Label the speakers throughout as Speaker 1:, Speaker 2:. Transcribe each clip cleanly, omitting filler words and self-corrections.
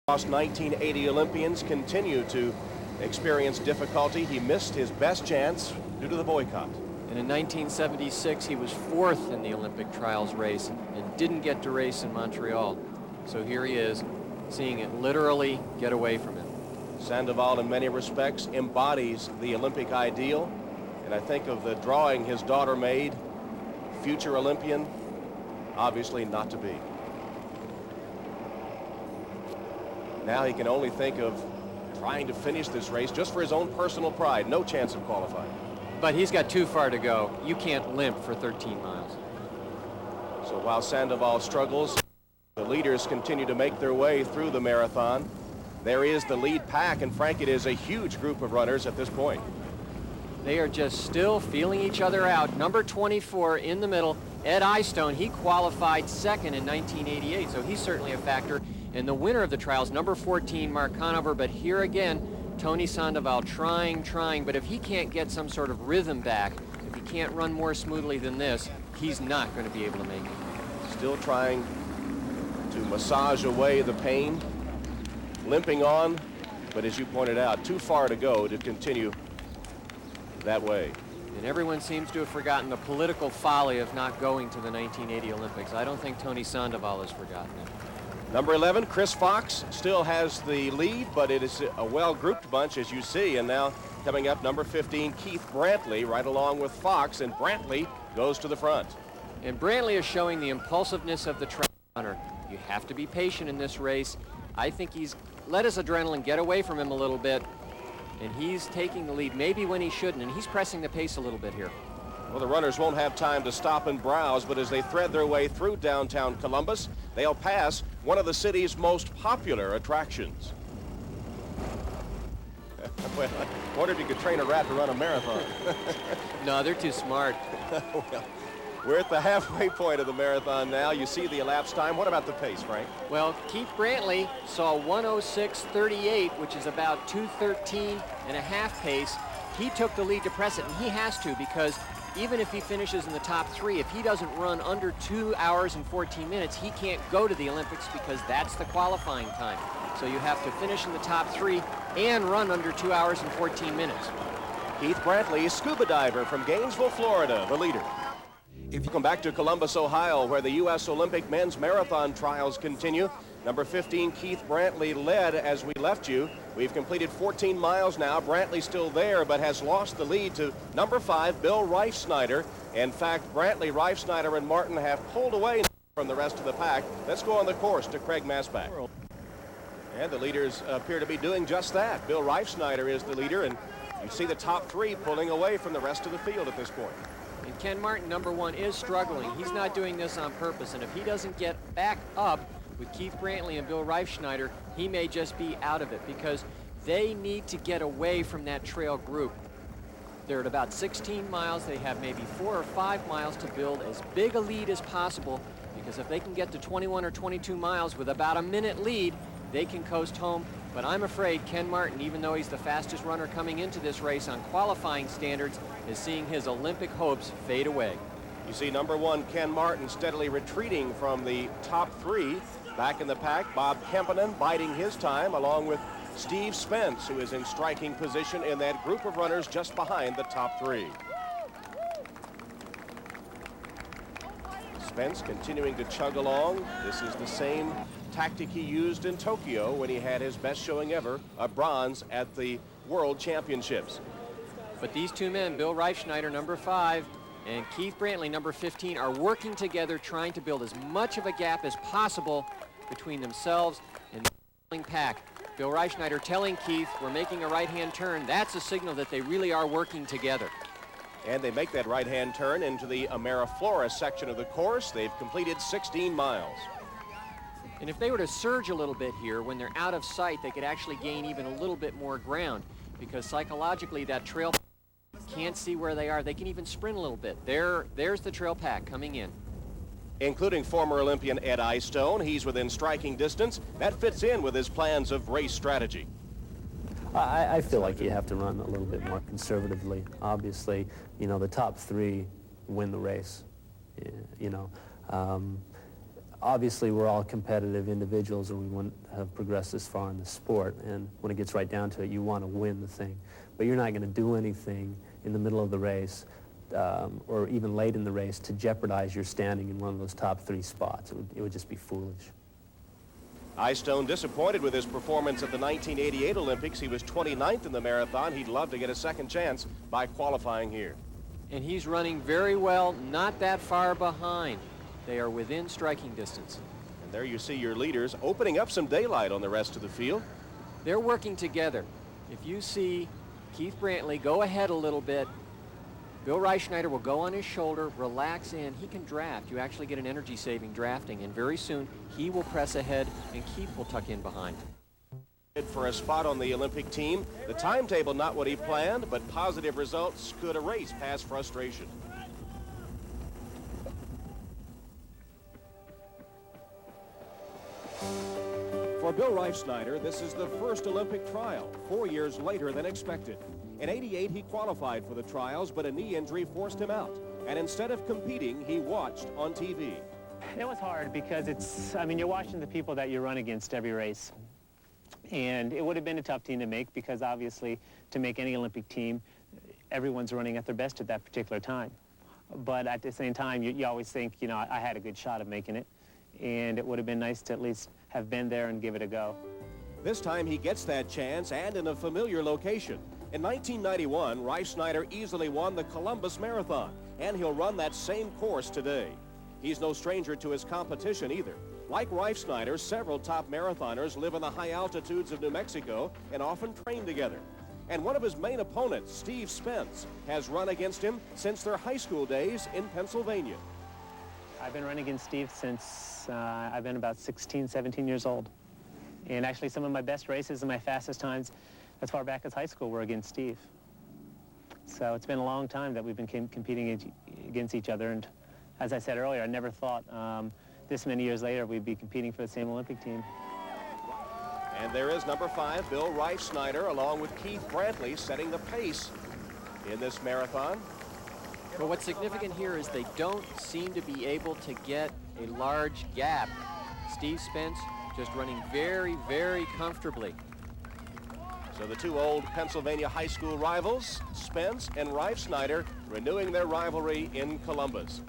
Speaker 1: 1980 Olympians continue to experience difficulty. He missed his best chance due to the boycott.
Speaker 2: And in 1976, he was fourth in the Olympic trials race and didn't get to race in Montreal. So here he is, seeing it literally get away from him.
Speaker 1: Sandoval, in many respects, embodies the Olympic ideal. And I think of the drawing his daughter made, future Olympian, obviously not to be. Now he can only think of trying to finish this race just for his own personal pride. No chance of qualifying.
Speaker 2: But he's got too far to go. You can't limp for 13 miles.
Speaker 1: So while Sandoval struggles, the leaders continue to make their way through the marathon. There is the lead pack, and Frank, it is a huge group of runners at this point.
Speaker 2: They are just still feeling each other out. Number 24 in the middle, Ed Eyestone, he qualified second in 1988, so he's certainly a factor. And the winner of the trials, number 14, Mark Conover, but here again, Tony Sandoval trying, but if he can't get some sort of rhythm back, if he can't run more smoothly than this, he's not going to be able to make it.
Speaker 1: Still trying to massage away the pain, limping on, but as you pointed out, too far to go to continue that way.
Speaker 2: And everyone seems to have forgotten the political folly of not going to the 1980 Olympics. I don't think Tony Sandoval has forgotten it.
Speaker 1: Number 11, Chris Fox, still has the lead, but it is a well-grouped bunch, as you see. And now coming up, number 15, Keith Brantley, right along with Fox, and Brantley goes to the front.
Speaker 2: And Brantley is showing the impulsiveness of the track runner. You have to be patient in this race. I think he's let his adrenaline get away from him a little bit, and he's taking the lead maybe when he shouldn't, and he's pressing the pace a little bit here.
Speaker 1: Well, the runners won't have time to stop and browse, but as they thread their way through downtown Columbus, they'll pass one of the city's most popular attractions. Well, I wondered if you could train a rat to run a marathon.
Speaker 2: No, they're too smart.
Speaker 1: Well, we're at the halfway point of the marathon now. You see the elapsed time. What about the pace, Frank?
Speaker 2: Well, Keith Brantley saw 1:06:38, which is about 2:13 and a half pace. He took the lead to press it, and he has to, because even if he finishes in the top three, if he doesn't run under 2 hours and 14 minutes, he can't go to the Olympics because that's the qualifying time. So you have to finish in the top three and run under 2 hours and 14 minutes.
Speaker 1: Keith Brantley, scuba diver from Gainesville, Florida, the leader. If you come back to Columbus, Ohio, where the U.S. Olympic men's marathon trials continue, number 15, Keith Brantley, led as we left you. We've completed 14 miles now. Brantley still there, but has lost the lead to number 5, Bill Reifsnyder. In fact, Brantley, Reifsnyder, and Martin have pulled away from the rest of the pack. Let's go on the course to Craig Masbach. And the leaders appear to be doing just that. Bill Reifsnyder is the leader, and you see the top three pulling away from the rest of the field at this point.
Speaker 2: And Ken Martin, number 1, is struggling. He's not doing this on purpose, and if he doesn't get back up with Keith Brantley and Bill Reifsnyder, he may just be out of it, because they need to get away from that trail group. They're at about 16 miles. They have maybe 4 or 5 miles to build as big a lead as possible, because if they can get to 21 or 22 miles with about a minute lead, they can coast home. But I'm afraid Ken Martin, even though he's the fastest runner coming into this race on qualifying standards, is seeing his Olympic hopes fade away.
Speaker 1: You see number 1, Ken Martin, steadily retreating from the top three. Back in the pack, Bob Kempinen biding his time, along with Steve Spence, who is in striking position in that group of runners just behind the top three. Spence continuing to chug along. This is the same tactic he used in Tokyo when he had his best showing ever, a bronze at the World Championships.
Speaker 2: But these two men, Bill Reifsnyder, number 5, and Keith Brantley, number 15, are working together, trying to build as much of a gap as possible between themselves and the pack. Bill Reifsnyder telling Keith, we're making a right-hand turn. That's a signal that they really are working together.
Speaker 1: And they make that right-hand turn into the Ameriflora section of the course. They've completed 16 miles.
Speaker 2: And if they were to surge a little bit here, when they're out of sight, they could actually gain even a little bit more ground, because psychologically that trail can't see where they are. They can even sprint a little bit. There's the trail pack coming in.
Speaker 1: Including former Olympian Ed Eyestone. He's within striking distance. That fits in with his plans of race strategy.
Speaker 3: I feel like you have to run a little bit more conservatively. Obviously, you know, the top three win the race. You know, Obviously, we're all competitive individuals, or we wouldn't have progressed this far in the sport. And when it gets right down to it, you want to win the thing. But you're not going to do anything in the middle of the race or even late in the race to jeopardize your standing in one of those top 3 spots. It would just be foolish.
Speaker 1: Eyestone disappointed with his performance at the 1988 Olympics. He was 29th in the marathon. He'd love to get a second chance by qualifying here.
Speaker 2: And he's running very well, not that far behind. They are within striking distance.
Speaker 1: And there you see your leaders opening up some daylight on the rest of the field.
Speaker 2: They're working together. If you see Keith Brantley go ahead a little bit, Bill Reifschneider will go on his shoulder, relax in. He can draft. You actually get an energy-saving drafting, and very soon he will press ahead and Keith will tuck in behind.
Speaker 1: For a spot on the Olympic team, the timetable not what he planned, but positive results could erase past frustration. For Bill Reifschneider, this is the first Olympic trial, 4 years later than expected. In '88, he qualified for the trials, but a knee injury forced him out. And instead of competing, he watched on TV.
Speaker 4: It was hard because you're watching the people that you run against every race. And it would have been a tough team to make because obviously to make any Olympic team, everyone's running at their best at that particular time. But at the same time, you always think, I had a good shot of making it. And it would have been nice to at least have been there and give it a go.
Speaker 1: This time he gets that chance and in a familiar location. In 1991, Reifschneider easily won the Columbus Marathon, and he'll run that same course today. He's no stranger to his competition either. Like Reifschneider, several top marathoners live in the high altitudes of New Mexico and often train together. And one of his main opponents, Steve Spence, has run against him since their high school days in Pennsylvania.
Speaker 4: I've been running against Steve since I've been about 16, 17 years old. And actually some of my best races and my fastest times as far back as high school were against Steve. So it's been a long time that we've been competing against each other. And as I said earlier, I never thought this many years later we'd be competing for the same Olympic team.
Speaker 1: And there is number 5, Bill Reifschneider, along with Keith Brantley, setting the pace in this marathon.
Speaker 2: But what's significant here is they don't seem to be able to get a large gap. Steve Spence just running very, very comfortably.
Speaker 1: So the 2 old Pennsylvania high school rivals, Spence and Reifschneider, renewing their rivalry in Columbus.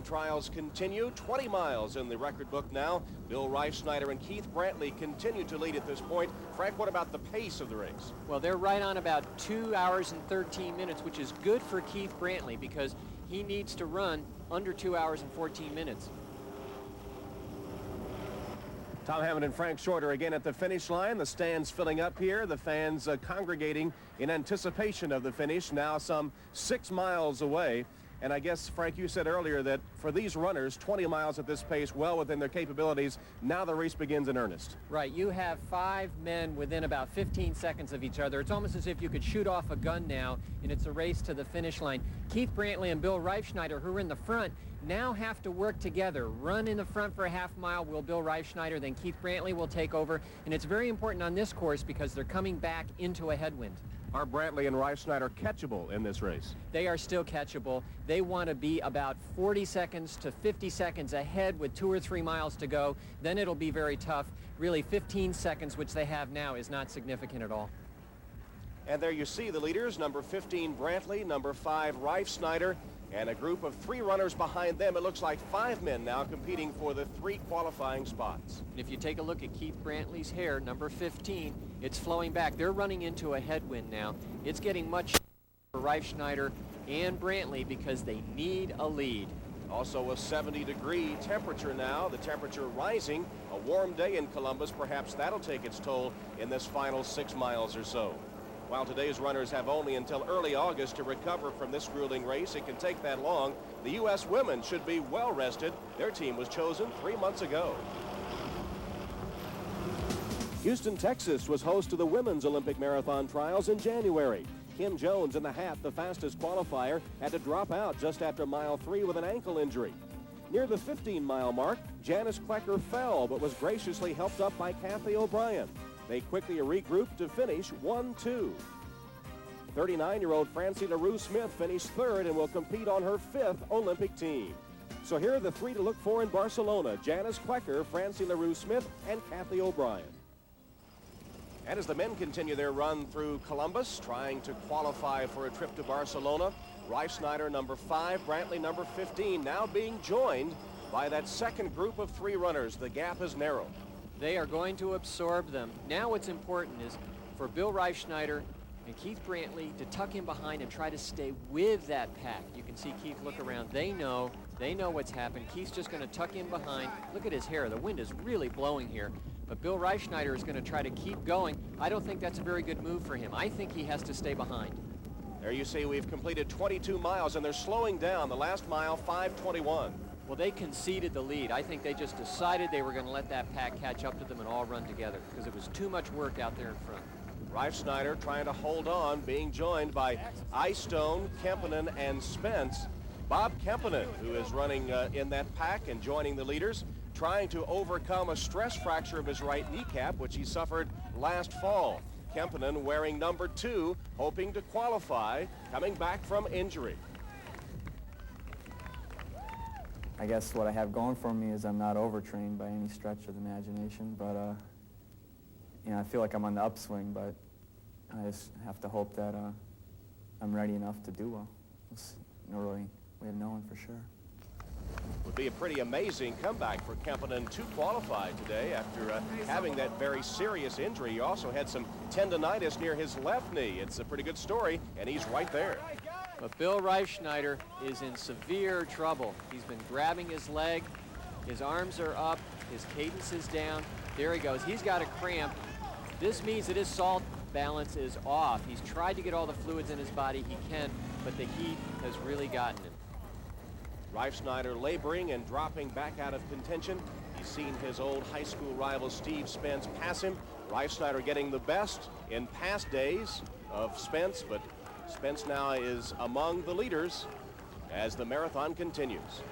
Speaker 1: Trials continue, 20 miles in the record book now. Bill Reifschneider and Keith Brantley continue to lead at this point. Frank, what about the pace of the race?
Speaker 2: Well, they're right on about 2 hours and 13 minutes, which is good for Keith Brantley because he needs to run under 2 hours and 14 minutes.
Speaker 1: Tom Hammond and Frank Shorter again at the finish line. The stands filling up here. The fans congregating in anticipation of the finish, now some 6 miles away. And I guess, Frank, you said earlier that for these runners, 20 miles at this pace, well within their capabilities, now the race begins in earnest.
Speaker 2: Right. You have 5 men within about 15 seconds of each other. It's almost as if you could shoot off a gun now, and it's a race to the finish line. Keith Brantley and Bill Reifschneider, who are in the front, now have to work together. Run in the front for a half mile will Bill Reifschneider, then Keith Brantley will take over. And it's very important on this course because they're coming back into a headwind.
Speaker 1: Are Brantley and Reifschneider catchable in this race?
Speaker 2: They are still catchable. They want to be about 40 seconds to 50 seconds ahead with 2 or 3 miles to go. Then it'll be very tough. Really, 15 seconds, which they have now, is not significant at all.
Speaker 1: And there you see the leaders, number 15 Brantley, number 5 Reifschneider, and a group of 3 runners behind them. It looks like 5 men now competing for the 3 qualifying spots.
Speaker 2: If you take a look at Keith Brantley's hair, number 15, it's flowing back. They're running into a headwind now. It's getting much for Reifschneider and Brantley because they need a lead.
Speaker 1: Also a 70-degree temperature now, the temperature rising. A warm day in Columbus, perhaps that'll take its toll in this final 6 miles or so. While today's runners have only until early August to recover from this grueling race, it can take that long. The U.S. women should be well rested. Their team was chosen 3 months ago. Houston, Texas was host to the women's Olympic marathon trials in January. Kim Jones in the hat, the fastest qualifier, had to drop out just after mile 3 with an ankle injury. Near the 15-mile mark, Janice Klecker fell but was graciously helped up by Kathy O'Brien. They quickly regrouped to finish 1-2. 39-year-old Francie LaRue Smith finished 3rd and will compete on her 5th Olympic team. So here are the three to look for in Barcelona: Janice Quecker, Francie LaRue Smith, and Kathy O'Brien. And as the men continue their run through Columbus, trying to qualify for a trip to Barcelona, Reifsnyder, number 5, Brantley, number 15, now being joined by that second group of 3 runners. The gap is narrowed.
Speaker 2: They are going to absorb them. Now what's important is for Bill Reifsnyder and Keith Brantley to tuck in behind and try to stay with that pack. You can see Keith look around. They know what's happened. Keith's just going to tuck in behind. Look at his hair. The wind is really blowing here. But Bill Reifsnyder is going to try to keep going. I don't think that's a very good move for him. I think he has to stay behind.
Speaker 1: There you see we've completed 22 miles, and they're slowing down. The last mile, 5:21.
Speaker 2: Well, they conceded the lead. I think they just decided they were going to let that pack catch up to them and all run together because it was too much work out there in front.
Speaker 1: Reifsnyder trying to hold on, being joined by Eystone, Kempinen, and Spence. Bob Kempinen, who is running in that pack and joining the leaders, trying to overcome a stress fracture of his right kneecap, which he suffered last fall. Kempinen wearing number 2, hoping to qualify, coming back from injury.
Speaker 5: I guess what I have going for me is I'm not overtrained by any stretch of the imagination, but you know, I feel like I'm on the upswing, but I just have to hope that I'm ready enough to do well. There's no really way of knowing for sure.
Speaker 1: Would be a pretty amazing comeback for Kempinen to qualify today after having that very serious injury. He also had some tendonitis near his left knee. It's a pretty good story, and he's right there.
Speaker 2: But Bill Reifsnyder is in severe trouble. He's been grabbing his leg. His arms are up. His cadence is down. There he goes. He's got a cramp. This means that his salt balance is off. He's tried to get all the fluids in his body he can, but the heat has really gotten him.
Speaker 1: Reifsnyder laboring and dropping back out of contention. He's seen his old high school rival Steve Spence pass him. Reifsnyder getting the best in past days of Spence, but Spence now is among the leaders as the marathon continues.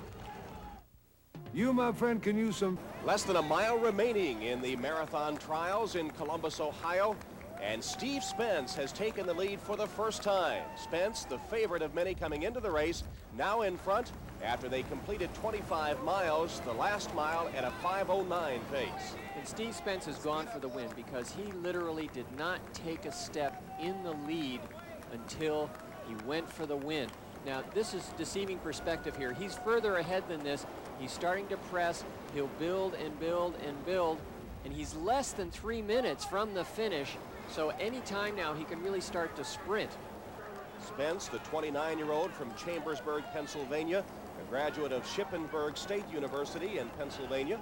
Speaker 6: You, my friend, can use some...
Speaker 1: Less than a mile remaining in the marathon trials in Columbus, Ohio, and Steve Spence has taken the lead for the first time. Spence, the favorite of many coming into the race, now in front after they completed 25 miles, the last mile at a 5:09 pace.
Speaker 2: And Steve Spence has gone for the win because he literally did not take a step in the lead until he went for the win. Now, this is deceiving perspective here. He's further ahead than this. He's starting to press. He'll build and build and build, and he's less than 3 minutes from the finish. So any time now, he can really start to sprint.
Speaker 1: Spence, the 29-year-old from Chambersburg, Pennsylvania, a graduate of Shippensburg State University in Pennsylvania,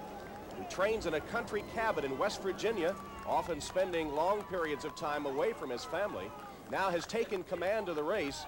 Speaker 1: who trains in a country cabin in West Virginia, often spending long periods of time away from his family, now has taken command of the race.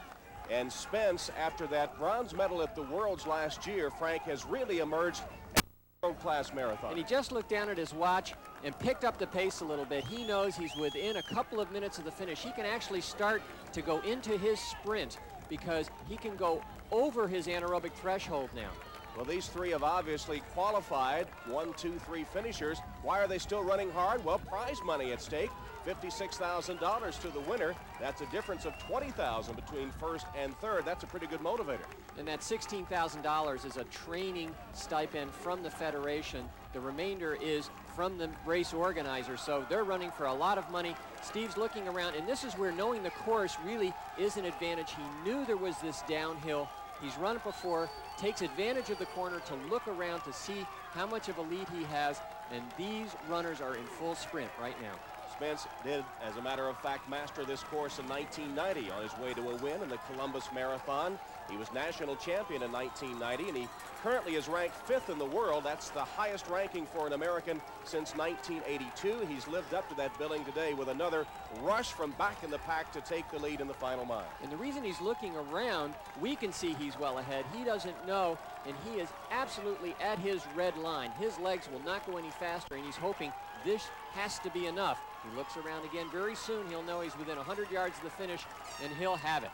Speaker 1: And Spence, after that bronze medal at the Worlds last year, Frank, has really emerged as a world-class marathon.
Speaker 2: And he just looked down at his watch and picked up the pace a little bit. He knows he's within a couple of minutes of the finish. He can actually start to go into his sprint because he can go over his anaerobic threshold now.
Speaker 1: Well, these three have obviously qualified. 1, 2, 3 finishers. Why are they still running hard? Well, prize money at stake. $56,000 to the winner. That's a difference of $20,000 between first and third. That's a pretty good motivator.
Speaker 2: And that $16,000 is a training stipend from the Federation. The remainder is from the race organizer. So they're running for a lot of money. Steve's looking around, and this is where knowing the course really is an advantage. He knew there was this downhill. He's run it before, takes advantage of the corner to look around to see how much of a lead he has, and these runners are in full sprint right now.
Speaker 1: Spence did, as a matter of fact, master this course in 1990 on his way to a win in the Columbus Marathon. He was national champion in 1990, and he currently is ranked 5th in the world. That's the highest ranking for an American since 1982. He's lived up to that billing today with another rush from back in the pack to take the lead in the final mile.
Speaker 2: And the reason he's looking around, we can see he's well ahead. He doesn't know, and he is absolutely at his red line. His legs will not go any faster, and he's hoping this has to be enough. He looks around again. Very soon he'll know he's within 100 yards of the finish, and he'll have it.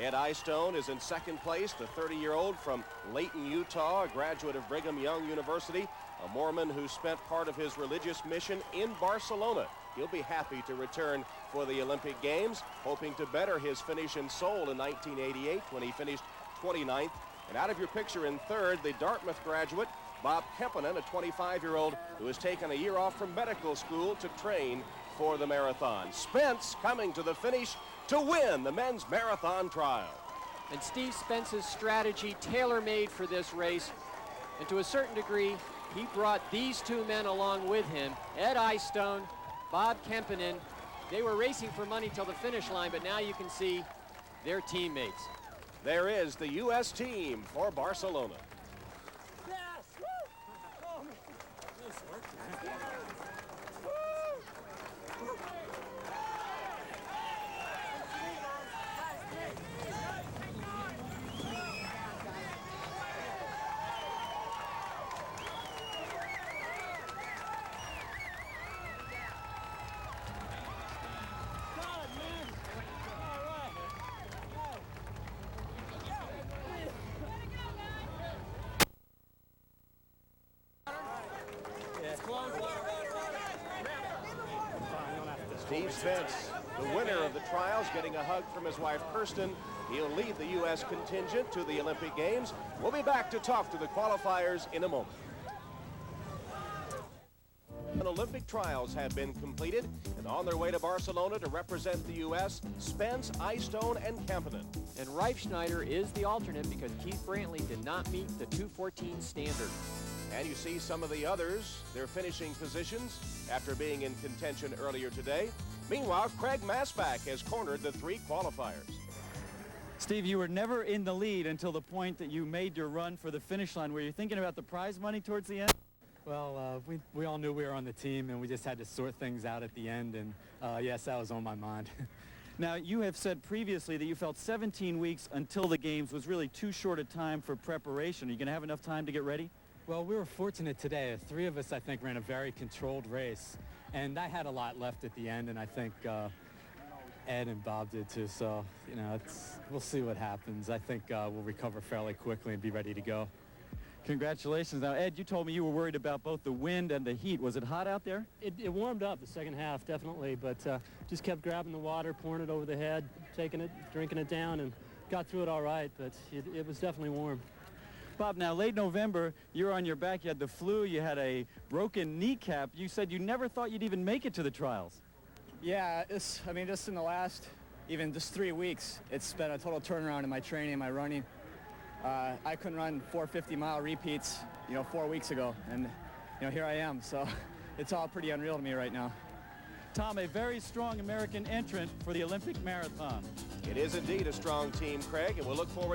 Speaker 1: Ed Eystone is in second place, the 30-year-old from Layton, Utah, a graduate of Brigham Young University, a Mormon who spent part of his religious mission in Barcelona. He'll be happy to return for the Olympic Games, hoping to better his finish in Seoul in 1988 when he finished 29th. And out of your picture in third, the Dartmouth graduate, Bob Kempinen, a 25-year-old who has taken a year off from medical school to train for the marathon. Spence coming to the finish to win the men's marathon trial.
Speaker 2: And Steve Spence's strategy tailor-made for this race, and to a certain degree, he brought these two men along with him, Ed Eyestone, Bob Kempinen. They were racing for money till the finish line, but now you can see their teammates.
Speaker 1: There is the U.S. team for Barcelona.
Speaker 7: Yes! Woo! Oh, nice work.
Speaker 1: Steve Spence, the winner of the trials, getting a hug from his wife Kirsten. He'll lead the U.S. contingent to the Olympic Games. We'll be back to talk to the qualifiers in a moment. Olympic trials have been completed, and on their way to Barcelona to represent the U.S., Spence, Eyestone, and Kempinen.
Speaker 2: And Reifschneider is the alternate because Keith Brantley did not meet the 2:14 standard.
Speaker 1: And you see some of the others, their finishing positions after being in contention earlier today. Meanwhile, Craig Masbach has cornered the three qualifiers.
Speaker 8: Steve, you were never in the lead until the point that you made your run for the finish line. Were you thinking about the prize money towards the end?
Speaker 9: Well, we all knew we were on the team, and we just had to sort things out at the end, and yes, that was on my mind.
Speaker 8: Now, you have said previously that you felt 17 weeks until the games was really too short a time for preparation. Are you going to have enough time to get ready?
Speaker 9: Well, we were fortunate today. Three of us, I think, ran a very controlled race, and I had a lot left at the end, and I think Ed and Bob did too, so, you know, we'll see what happens. I think we'll recover fairly quickly and be ready to go.
Speaker 8: Congratulations. Now, Ed, you told me you were worried about both the wind and the heat. Was it hot out there?
Speaker 10: It warmed up the second half, definitely, but just kept grabbing the water, pouring it over the head, taking it, drinking it down, and got through it all right, but it was definitely warm.
Speaker 8: Bob, now, late November, you were on your back. You had the flu. You had a broken kneecap. You said you never thought you'd even make it to the trials.
Speaker 11: Yeah, just in the last, even just 3 weeks, it's been a total turnaround in my training, my running. I couldn't run 450-mile repeats, 4 weeks ago, and, here I am. So it's all pretty unreal to me right now.
Speaker 8: Tom, a very strong American entrant for the Olympic marathon.
Speaker 1: It is indeed a strong team, Craig, and we'll look forward